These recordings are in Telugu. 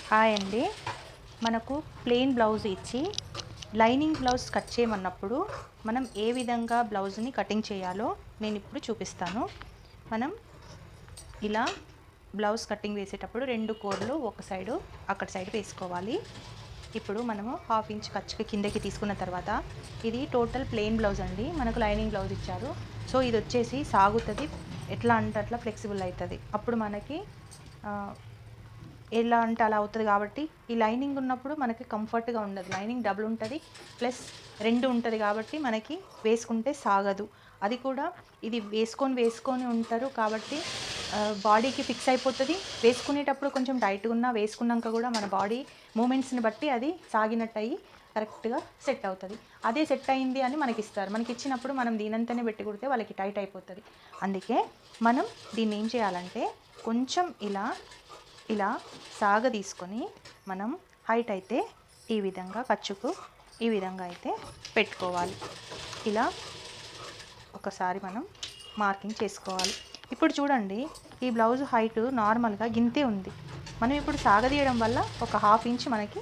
హాయ్ అండి. మనకు ప్లెయిన్ బ్లౌజ్ ఇచ్చి లైనింగ్ బ్లౌజ్ కట్ చేయమన్నప్పుడు మనం ఏ విధంగా బ్లౌజ్ని కటింగ్ చేయాలో నేను ఇప్పుడు చూపిస్తాను. మనం ఇలా బ్లౌజ్ కటింగ్ వేసేటప్పుడు 2 కోర్లు ఒక సైడు అక్కడ సైడ్ వేసుకోవాలి. ఇప్పుడు మనము 1/2 ఇంచ్ ఖర్చుకి కిందకి తీసుకున్న తర్వాత ఇది టోటల్ ప్లెయిన్ బ్లౌజ్ అండి. మనకు లైనింగ్ బ్లౌజ్ ఇచ్చారు. సో ఇది వచ్చేసి సాగుతుంది, ఎట్లా అంటే అట్లా ఫ్లెక్సిబుల్ అవుతుంది. అప్పుడు మనకి ఎలా అంటే అలా అవుతుంది. కాబట్టి ఈ లైనింగ్ ఉన్నప్పుడు మనకి కంఫర్ట్గా ఉండదు. లైనింగ్ డబుల్ ఉంటుంది, ప్లస్ 2 ఉంటుంది కాబట్టి మనకి వేసుకుంటే సాగదు. అది కూడా ఇది వేసుకొని ఉంటారు కాబట్టి బాడీకి ఫిక్స్ అయిపోతుంది. వేసుకునేటప్పుడు కొంచెం టైట్గా ఉన్నా వేసుకున్నాక కూడా మన బాడీ మూమెంట్స్ని బట్టి అది సాగినట్టు అయ్యి కరెక్ట్గా సెట్ అవుతుంది. అదే సెట్ అయింది అని మనకి ఇస్తారు. మనకి ఇచ్చినప్పుడు మనం దీనంతనే పెట్టి కుడితే వాళ్ళకి టైట్ అయిపోతుంది. అందుకే మనం దీన్ని ఏం చేయాలంటే కొంచెం ఇలా సాగ తీసుకొని మనం హైట్ అయితే ఈ విధంగా ఖర్చుకు ఈ విధంగా అయితే పెట్టుకోవాలి. ఇలా ఒకసారి మనం మార్కింగ్ చేసుకోవాలి. ఇప్పుడు చూడండి, ఈ బ్లౌజ్ హైట్ నార్మల్గా గింతే ఉంది. మనం ఇప్పుడు సాగదీయడం వల్ల ఒక 1/2 ఇంచ్ మనకి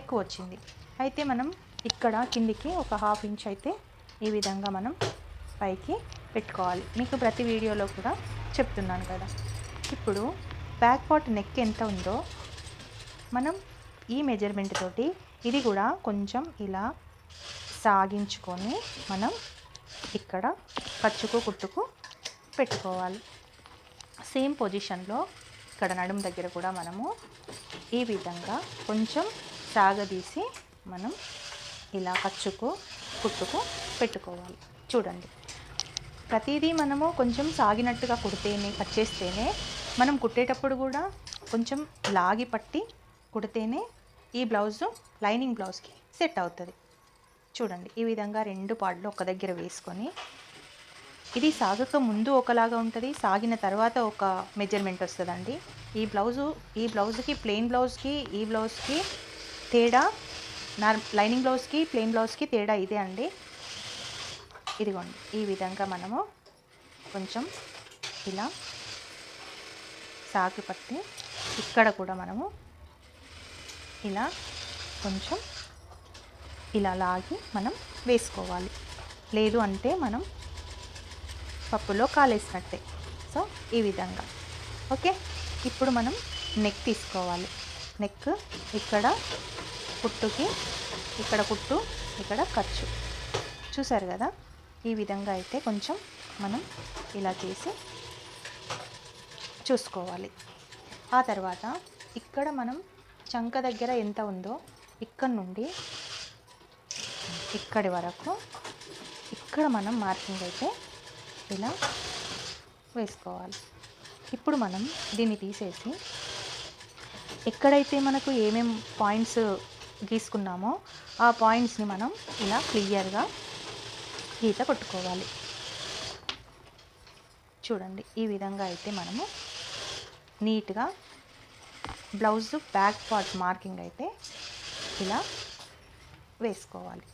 ఎక్కువ వచ్చింది. అయితే మనం ఇక్కడ కిందికి ఒక 1/2 ఇంచ్ అయితే ఈ విధంగా మనం పైకి పెట్టుకోవాలి. మీకు ప్రతి వీడియోలో కూడా చెప్తున్నాను కదా. ఇప్పుడు బ్యాక్ పార్ట్ నెక్ ఎంత ఉందో మనం ఈ మెజర్మెంట్ తోటి ఇది కూడా కొంచెం ఇలా సాగించుకొని మనం ఇక్కడ ఖర్చుకు కుట్టుకు పెట్టుకోవాలి. సేమ్ పొజిషన్లో ఇక్కడ నడుము దగ్గర కూడా మనము ఈ విధంగా కొంచెం సాగదీసి మనం ఇలా ఖర్చుకు కుట్టుకు పెట్టుకోవాలి. చూడండి, ప్రతిదీ మనము కొంచెం సాగినట్టుగా కుడితేనే కట్ చేస్తేనే మనం కుట్టేటప్పుడు కూడా కొంచెం లాగి పట్టి కుడితేనే ఈ బ్లౌజు లైనింగ్ బ్లౌజ్కి సెట్ అవుతుంది. చూడండి, ఈ విధంగా 2 పార్ట్లు ఒక దగ్గర వేసుకొని ఇది సాగక ముందు ఒకలాగా ఉంటుంది, సాగిన తర్వాత ఒక మెజర్మెంట్ వస్తుందండి. ఈ బ్లౌజ్కి ప్లెయిన్ బ్లౌజ్కి ఈ బ్లౌజ్కి తేడా, లైనింగ్ బ్లౌజ్కి ప్లెయిన్ బ్లౌజ్కి తేడా ఇదే అండి. ఇదిగోండి, ఈ విధంగా మనము కొంచెం ఇలా సాగి పట్టి ఇక్కడ కూడా మనము ఇలా కొంచెం ఇలా లాగి మనం వేసుకోవాలి. లేదు అంటే మనం పప్పులో కాలేసినట్టే. సో ఈ విధంగా ఓకే. ఇప్పుడు మనం నెక్ తీసుకోవాలి. నెక్ ఇక్కడ కుట్టుకి ఇక్కడ కుట్టు ఇక్కడ ఖర్చు చూసారు కదా. ఈ విధంగా అయితే కొంచెం మనం ఇలా చేసి చూసుకోవాలి. ఆ తర్వాత ఇక్కడ మనం చంక దగ్గర ఎంత ఉందో ఇక్కడ నుండి ఇక్కడి వరకు ఇక్కడ మనం మార్కింగ్ అయితే ఇలా వేసుకోవాలి. ఇప్పుడు మనం దీన్ని తీసేసి ఎక్కడైతే మనకు ఏమేం పాయింట్స్ గీసుకున్నామో ఆ పాయింట్స్ని మనం ఇలా క్లియర్గా గీత కొట్టుకోవాలి. చూడండి, ఈ విధంగా అయితే మనము నీట్గా బ్లౌజ్ బ్యాక్ పార్ట్ మార్కింగ్ అయితే ఇలా వేసుకోవాలి.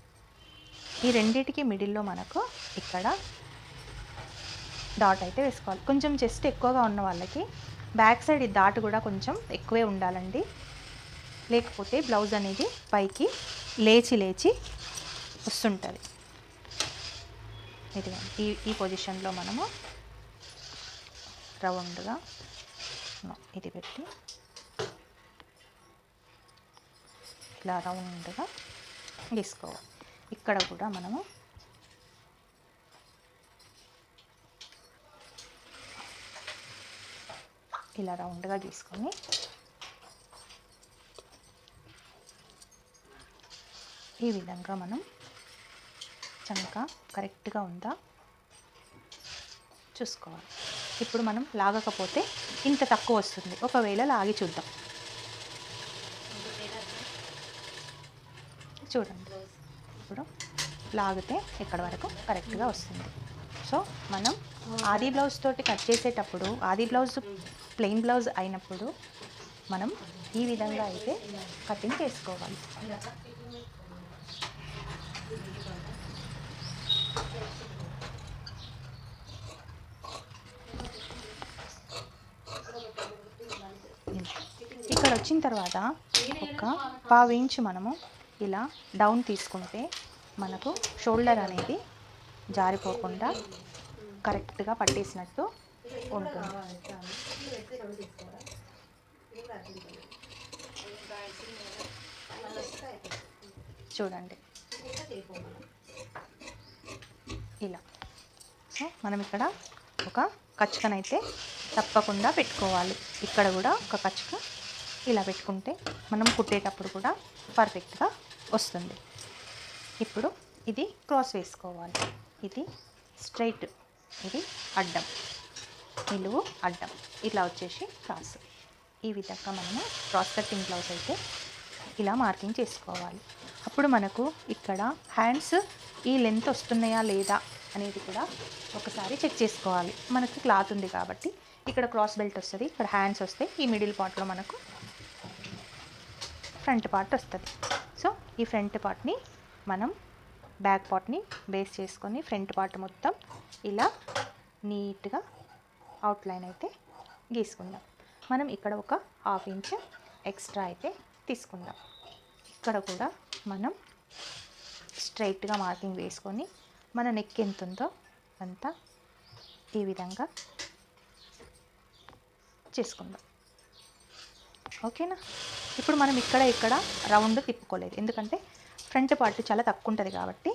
ఈ రెండిటికి మిడిల్లో మనకు ఇక్కడ డాట్ అయితే వేసుకోవాలి. కొంచెం చెస్ట్ ఎక్కువగా ఉన్న వాళ్ళకి బ్యాక్ సైడ్ ఈ డాట్ కూడా కొంచెం ఎక్కువే ఉండాలండి. లేకపోతే బ్లౌజ్ అనేది పైకి లేచి వస్తుంటుంది. ఇది ఈ పొజిషన్లో మనము రౌండ్గా ఇది పెట్టి ఇలా రౌండ్గా గీసుకోవాలి. ఇక్కడ కూడా మనము ఇలా రౌండ్గా గీసుకొని ఈ విధంగా మనం చంక కరెక్ట్గా ఉందా చూసుకోవాలి. ఇప్పుడు మనం లాగకపోతే ఇంత తక్కువ వస్తుంది. ఒకవేళ లాగి చూద్దాం. చూడండి, ఇప్పుడు లాగితే ఇక్కడ వరకు కరెక్ట్గా వస్తుంది. సో మనం ఆది బ్లౌజ్ తోటి కట్ చేసేటప్పుడు ఆది బ్లౌజ్ ప్లెయిన్ బ్లౌజ్ అయినప్పుడు మనం ఈ విధంగా అయితే కటింగ్ చేసుకోవాలి. ఇక్కడ వచ్చిన తర్వాత ఒక పావు ఇంచు మనము ఇలా డౌన్ తీసుకుంటే మనకు షోల్డర్ అనేది జారిపోకుండా కరెక్ట్గా పట్టేసినట్టు ఉంటుంది. చూడండి ఇలా. సో మనం ఇక్కడ ఒక కచ్చుకనైతే తప్పకుండా పెట్టుకోవాలి. ఇక్కడ కూడా ఒక కచ్చుక ఇలా పెట్టుకుంటే మనం కుట్టేటప్పుడు కూడా పర్ఫెక్ట్గా వస్తుంది. ఇప్పుడు ఇది క్రాస్ వేసుకోవాలి. ఇది స్ట్రైట్, ఇది అడ్డం, నిలువు అడ్డం, ఇట్లా వచ్చేసి క్రాస్. ఈ విధంగా మనము క్రాస్ కటింగ్ బ్లౌజ్ అయితే ఇలా మార్కింగ్ చేసుకోవాలి. అప్పుడు మనకు ఇక్కడ హ్యాండ్స్ ఈ లెంత్ వస్తున్నాయా లేదా అనేది కూడా ఒకసారి చెక్ చేసుకోవాలి. మనకి క్లాత్ ఉంది కాబట్టి ఇక్కడ క్రాస్ బెల్ట్ వస్తుంది, ఇక్కడ హ్యాండ్స్ వస్తాయి, ఈ మిడిల్ పార్ట్లో మనకు ఫ్రంట్ పార్ట్ వస్తుంది. సో ఈ ఫ్రంట్ పార్ట్ని మనం బ్యాక్ పార్ట్ని బేస్ చేసుకొని ఫ్రంట్ పార్ట్ మొత్తం ఇలా నీట్గా అవుట్లైన్ అయితే గీసుకుందాం. మనం ఇక్కడ ఒక హాఫ్ ఇంచ్ ఎక్స్ట్రా అయితే తీసుకుందాం. ఇక్కడ కూడా మనం స్ట్రైట్గా మార్కింగ్ వేసుకొని మన నెక్ ఎంత ఉందో అంతా ఈ విధంగా చేసుకుందాం. ఓకేనా? ఇప్పుడు మనం ఇక్కడ రౌండ్ తిప్పుకోలేదు, ఎందుకంటే ఫ్రంట్ పార్ట్ చాలా తక్కువ ఉంటుంది కాబట్టి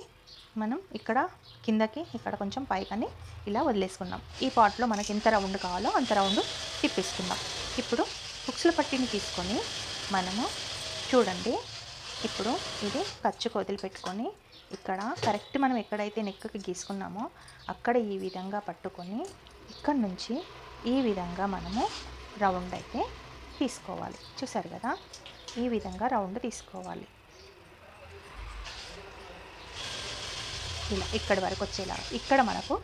మనం ఇక్కడ కిందకి ఇక్కడ కొంచెం పైకని ఇలా వదిలేసుకున్నాం. ఈ పార్ట్లో మనకి ఎంత రౌండ్ కావాలో అంత రౌండ్ తిప్పేసుకుందాం. ఇప్పుడు హుక్స్ల పట్టీని తీసుకొని మనము చూడండి, ఇప్పుడు ఇది ఖర్చుకు వదిలిపెట్టుకొని ఇక్కడ కరెక్ట్ మనం ఎక్కడైతే నెక్కి గీసుకున్నామో అక్కడ ఈ విధంగా పట్టుకొని ఇక్కడ నుంచి ఈ విధంగా మనము రౌండ్ అయితే తీసుకోవాలి. చూసారు కదా, ఈ విధంగా రౌండ్ తీసుకోవాలి. ఇలా ఇక్కడి వరకు వచ్చేలా. ఇక్కడ మనకు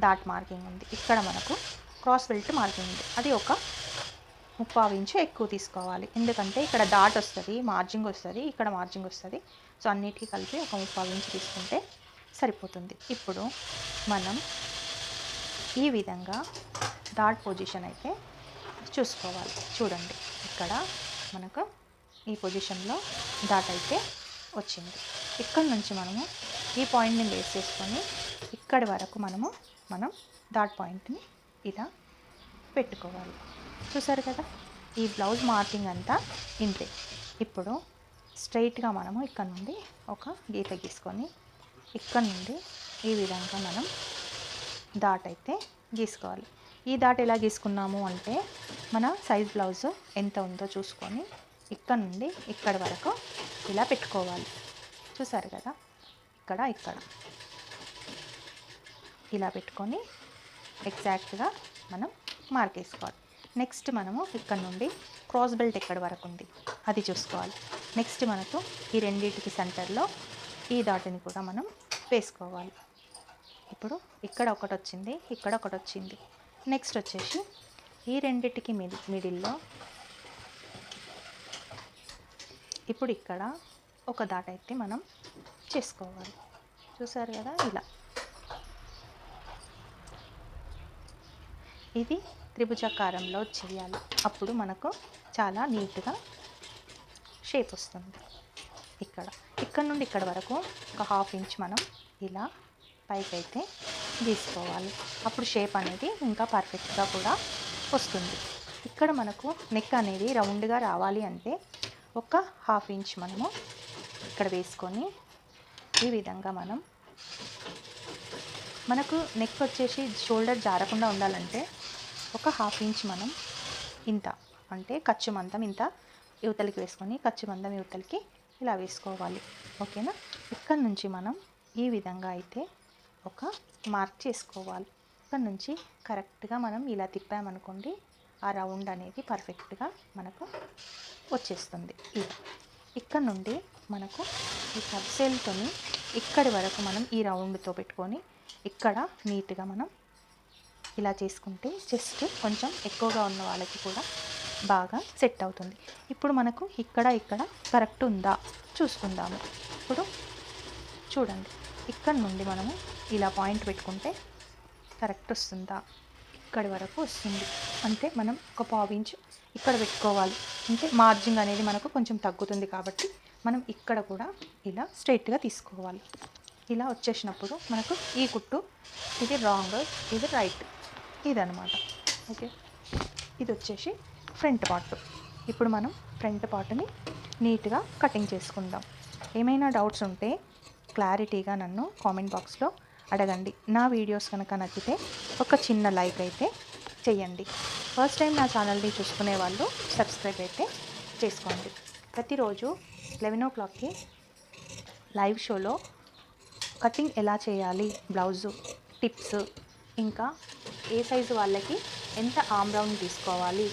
డాట్ మార్కింగ్ ఉంది, ఇక్కడ మనకు క్రాస్ బెల్ట్ మార్కింగ్ ఉంది. అది ఒక 3/4 ఇంచు ఎక్కువ తీసుకోవాలి, ఎందుకంటే ఇక్కడ డాట్ వస్తుంది, మార్జింగ్ వస్తుంది, ఇక్కడ మార్జింగ్ వస్తుంది. సో అన్నిటికీ కలిపి ఒక 3/4 ఇంచు తీసుకుంటే సరిపోతుంది. ఇప్పుడు మనం ఈ విధంగా డాట్ పొజిషన్ అయితే చూసుకోవాలి. చూడండి, ఇక్కడ మనకు ఈ పొజిషన్లో డాట్ అయితే వచ్చింది. ఇక్కడ నుంచి మనము ఈ పాయింట్ని బేస్ చేసుకొని ఇక్కడి వరకు మనం డాట్ పాయింట్ని ఇలా పెట్టుకోవాలి. చూసారు కదా, ఈ బ్లౌజ్ మార్కింగ్ అంతా ఇంతే. ఇప్పుడు స్ట్రైట్గా మనము ఇక్కడ నుండి ఒక గీత గీసుకొని ఇక్కడ నుండి ఈ విధంగా మనం డాట్ అయితే గీసుకోవాలి. ఈ డాట్ ఎలా గీసుకున్నాము అంటే మన సైజ్ బ్లౌజ్ ఎంత ఉందో చూసుకొని ఇక్కడ నుండి ఇక్కడ వరకు ఇలా పెట్టుకోవాలి. చూసారు కదా, ఇక్కడ ఇలా పెట్టుకొని ఎగ్జాక్ట్గా మనం మార్క్ వేసుకోవాలి. నెక్స్ట్ మనము ఇక్కడ నుండి క్రాస్ బెల్ట్ ఎక్కడి వరకు ఉంది అది చూసుకోవాలి. నెక్స్ట్ మనకు ఈ రెండింటికి సెంటర్లో ఈ డాట్ని కూడా మనం వేసుకోవాలి. ఇప్పుడు ఇక్కడ ఒకటి వచ్చింది, ఇక్కడ ఒకటి వచ్చింది. నెక్స్ట్ వచ్చేసి ఈ రెండింటికి మిడిల్లో ఇప్పుడు ఇక్కడ ఒక డాట్ అయితే మనం చేసుకోవాలి. చూసారు కదా, ఇలా ఇది త్రిభుజాకారంలో చేయాలి. అప్పుడు మనకు చాలా నీట్గా షేప్ వస్తుంది. ఇక్కడ నుండి ఇక్కడ వరకు ఒక 1/2 ఇంచ్ మనం ఇలా పైకి అయితే గీసుకోవాలి. అప్పుడు షేప్ అనేది ఇంకా పర్ఫెక్ట్గా కూడా వస్తుంది. ఇక్కడ మనకు నెక్ అనేది రౌండ్గా రావాలి అంటే ఒక 1/2 ఇంచ్ మనము ఇక్కడ వేసుకొని ఈ విధంగా మనకు నెక్ వచ్చేసి షోల్డర్ జారకుండా ఉండాలంటే ఒక 1/2 ఇంచ్ మనం ఇంత అంటే ఖర్చు మందం ఇంత యువతలకి వేసుకొని ఖర్చు మందం యువతలకి ఇలా వేసుకోవాలి. ఓకేనా? ఇక్కడ నుంచి మనం ఈ విధంగా అయితే ఒక మార్క్ చేసుకోవాలి. ఇక్కడ నుంచి కరెక్ట్గా మనం ఇలా తిప్పామనుకోండి, ఆ రౌండ్ అనేది పర్ఫెక్ట్గా మనకు వచ్చేస్తుంది. ఇలా ఇక్కడ నుండి మనకు ఈ సబ్సెల్తో ఇక్కడి వరకు మనం ఈ రౌండ్తో పెట్టుకొని ఇక్కడ నీట్గా మనం ఇలా చేసుకుంటే చెస్ట్ కొంచెం ఎక్కువగా ఉన్న వాళ్ళకి కూడా బాగా సెట్ అవుతుంది. ఇప్పుడు మనకు ఇక్కడ కరెక్ట్ ఉందా చూసుకుందాము. ఇప్పుడు చూడండి, ఇక్కడ నుండి మనము ఇలా పాయింట్ పెట్టుకుంటే కరెక్ట్ వస్తుందా, ఇక్కడి వరకు వస్తుంది. అంటే మనం ఒక 1/4 ఇంచ్ ఇక్కడ పెట్టుకోవాలి. అంటే మార్జింగ్ అనేది మనకు కొంచెం తగ్గుతుంది కాబట్టి మనం ఇక్కడ కూడా ఇలా స్ట్రైట్గా తీసుకోవాలి. ఇలా వచ్చేసినప్పుడు మనకు ఈ కుట్టు ఇది రాంగ్, ఇది రైట్, ఇదనమాట. ఓకే, ఇది వచ్చేసి ఫ్రంట్ పార్ట్. ఇప్పుడు మనం ఫ్రంట్ పార్ట్ని నీట్గా కటింగ్ చేసుకుందాం. ఏమైనా డౌట్స్ ఉంటే క్లారిటీగా నన్ను కామెంట్ బాక్స్లో అడగండి. నా వీడియోస్ కనుక నచ్చితే ఒక చిన్న లైక్ అయితే చేయండి. ఫస్ట్ టైం నా ఛానల్ని చూసుకునే వాళ్ళు సబ్స్క్రైబ్ అయితే చేసుకోండి. ప్రతిరోజు 11 o'clockకి లైవ్ షోలో కటింగ్ ఎలా చేయాలి, బ్లౌజు టిప్స్, ఇంకా ఏ సైజు వాళ్ళకి ఎంత ఆమ్ రౌండ్ తీసుకోవాలి,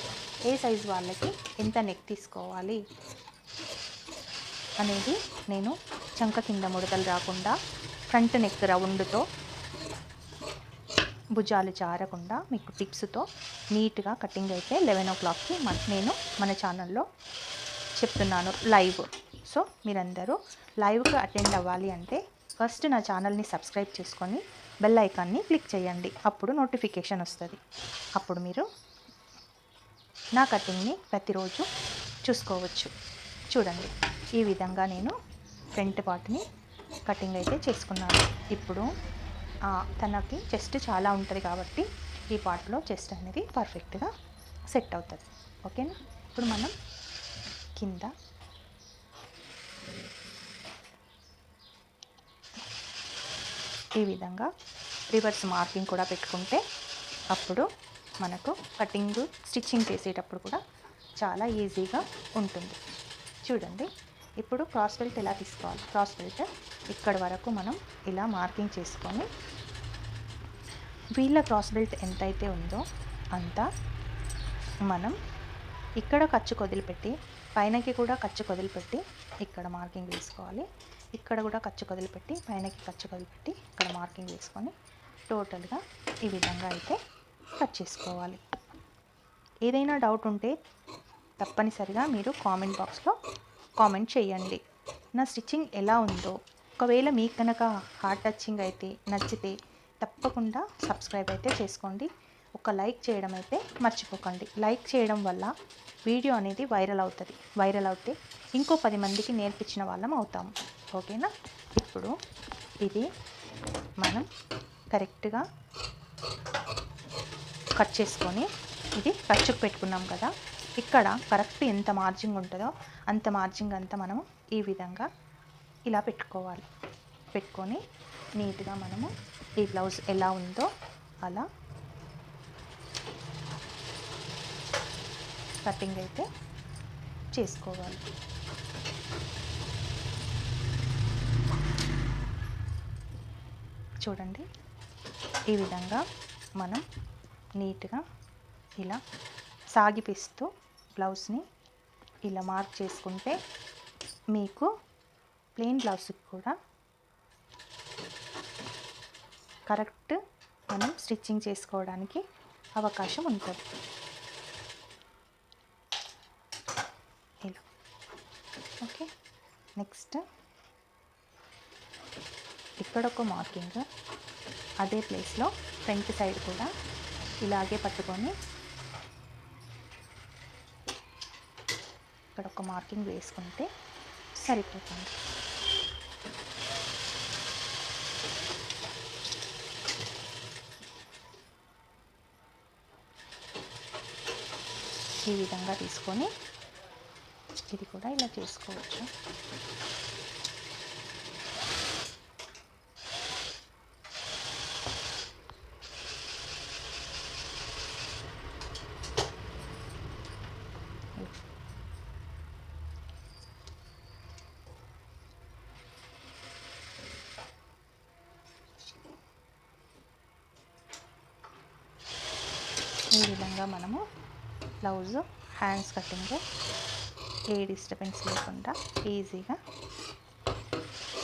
ఏ సైజు వాళ్ళకి ఎంత నెక్ తీసుకోవాలి అనేది నేను చంక కింద ముడతలు రాకుండా ఫ్రంట్ నెక్ రౌండ్తో భుజాలు జారకుండా మీకు టిప్స్తో నీట్గా కటింగ్ అయితే 11 o'clockకి నేను మన ఛానల్లో చెప్తున్నాను లైవ్. సో మీరందరూ లైవ్కి అటెండ్ అవ్వాలి అంటే ఫస్ట్ నా ఛానల్ని సబ్స్క్రైబ్ చేసుకొని బెల్ ఐకాన్ని క్లిక్ చేయండి. అప్పుడు నోటిఫికేషన్ వస్తుంది. అప్పుడు మీరు నా కటింగ్ని ప్రతిరోజు చూసుకోవచ్చు. చూడండి, ఈ విధంగా నేను ఫ్రంట్ పార్ట్ని కటింగ్ అయితే చేసుకున్నాను. ఇప్పుడు తనకి చెస్ట్ చాలా ఉంటుంది కాబట్టి ఈ పార్ట్లో చెస్ట్ అనేది పర్ఫెక్ట్గా సెట్ అవుతుంది. ఓకేనా? ఇప్పుడు మనం కింద ఈ విధంగా రివర్స్ మార్కింగ్ కూడా పెట్టుకుంటే అప్పుడు మనకు కటింగ్ స్టిచ్చింగ్ చేసేటప్పుడు కూడా చాలా ఈజీగా ఉంటుంది. చూడండి, ఇప్పుడు క్రాస్ బెల్ట్ ఎలా తీసుకోవాలి. క్రాస్ బెల్ట్ ఇక్కడ వరకు మనం ఇలా మార్కింగ్ చేసుకొని వీళ్ళ క్రాస్ బెల్ట్ ఎంతైతే ఉందో అంతా మనం ఇక్కడ ఖర్చు వదిలిపెట్టి పైనకి కూడా ఖర్చు వదిలిపెట్టి ఇక్కడ మార్కింగ్ వేసుకోవాలి. ఇక్కడ కూడా ఖర్చు వదిలిపెట్టి పైనకి ఖర్చు వదిలిపెట్టి ఇక్కడ మార్కింగ్ వేసుకొని టోటల్గా ఈ విధంగా అయితే కట్ చేసుకోవాలి. ఏదైనా డౌట్ ఉంటే తప్పనిసరిగా మీరు కామెంట్ బాక్స్లో కామెంట్ చేయండి. నా స్టిచ్చింగ్ ఎలా ఉందో ఒకవేళ మీకు కనుక హార్ట్ టచింగ్ అయితే నచ్చితే తప్పకుండా సబ్స్క్రైబ్ అయితే చేసుకోండి. ఒక లైక్ చేయడం అయితే మర్చిపోకండి. లైక్ చేయడం వల్ల వీడియో అనేది వైరల్ అవుతుంది. వైరల్ అవుతే ఇంకో 10 మందికి నేర్పించిన వాళ్ళం అవుతాము. ఓకేనా? ఇప్పుడు ఇది మనం కరెక్ట్గా కట్ చేసుకొని ఇది ఖర్చుకు పెట్టుకున్నాం కదా, ఇక్కడ కరెక్ట్ ఎంత మార్జింగ్ ఉంటుందో అంత మార్జింగ్ అంతా మనము ఈ విధంగా ఇలా పెట్టుకోవాలి. పెట్టుకొని నీట్గా మనము ఈ బ్లౌజ్ ఎలా ఉందో అలా కటింగ్ అయితే చేసుకోవాలి. చూడండి, ఈ విధంగా మనం నీట్గా ఇలా సాగిపిస్తూ బ్లౌజ్ని ఇలా మార్క్ చేసుకుంటే మీకు ప్లెయిన్ బ్లౌజ్కి కూడా కరెక్ట్ మనం స్టిచ్చింగ్ చేసుకోవడానికి అవకాశం ఉంటుంది. ఇలా ఓకే. నెక్స్ట్ ఇక్కడ ఒక మార్కింగ్ అదే ప్లేస్లో ఫ్రంట్ సైడ్ కూడా ఇలాగే పట్టుకొని ఇక్కడ ఒక మార్కింగ్ వేసుకుంటే సరిపోతుంది. ఈ విధంగా తీసుకొని ఇది కూడా ఇలా చేసుకోవచ్చు. ఈ విధంగా మనము బ్లౌజ్ హ్యాండ్స్ కటింగ్ ఏ డిస్టర్బెన్స్ లేకుండా ఈజీగా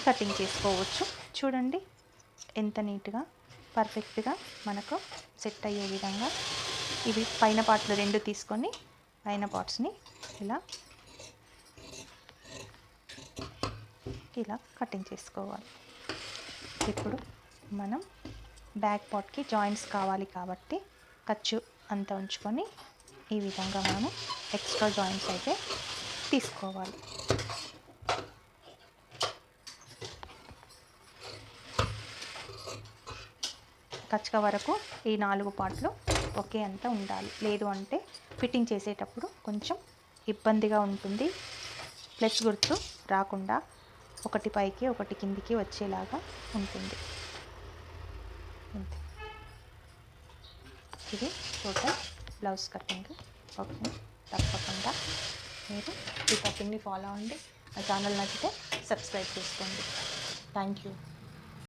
కటింగ్ చేసుకోవచ్చు. చూడండి ఎంత నీట్గా పర్ఫెక్ట్గా మనకు సెట్ అయ్యే విధంగా ఇవి పైన పార్ట్లు 2 తీసుకొని పైన పార్ట్స్ని ఇలా కటింగ్ చేసుకోవాలి. ఇప్పుడు మనం బ్యాక్ పార్ట్కి జాయింట్స్ కావాలి కాబట్టి ఖర్చు అంతా ఉంచుకొని ఈ విధంగా మనము ఎక్స్ట్రా జాయింట్స్ అయితే తీసుకోవాలి. కచ్చక వరకు ఈ 4 పార్ట్లు ఒకే అంత ఉండాలి. లేదు అంటే ఫిట్టింగ్ చేసేటప్పుడు కొంచెం ఇబ్బందిగా ఉంటుంది. ప్లస్ గుర్తు రాకుండా ఒకటి పైకి ఒకటి కిందికి వచ్చేలాగా ఉంటుంది. ఇది టోటల్ బ్లౌజ్ కటింగ్. ఓకే, తప్పకుండా మీరు ఈ కటింగ్ని ఫాలో అవ్వండి. నా ఛానల్ నచ్చితే సబ్స్క్రైబ్ చేసుకోండి. Thank you.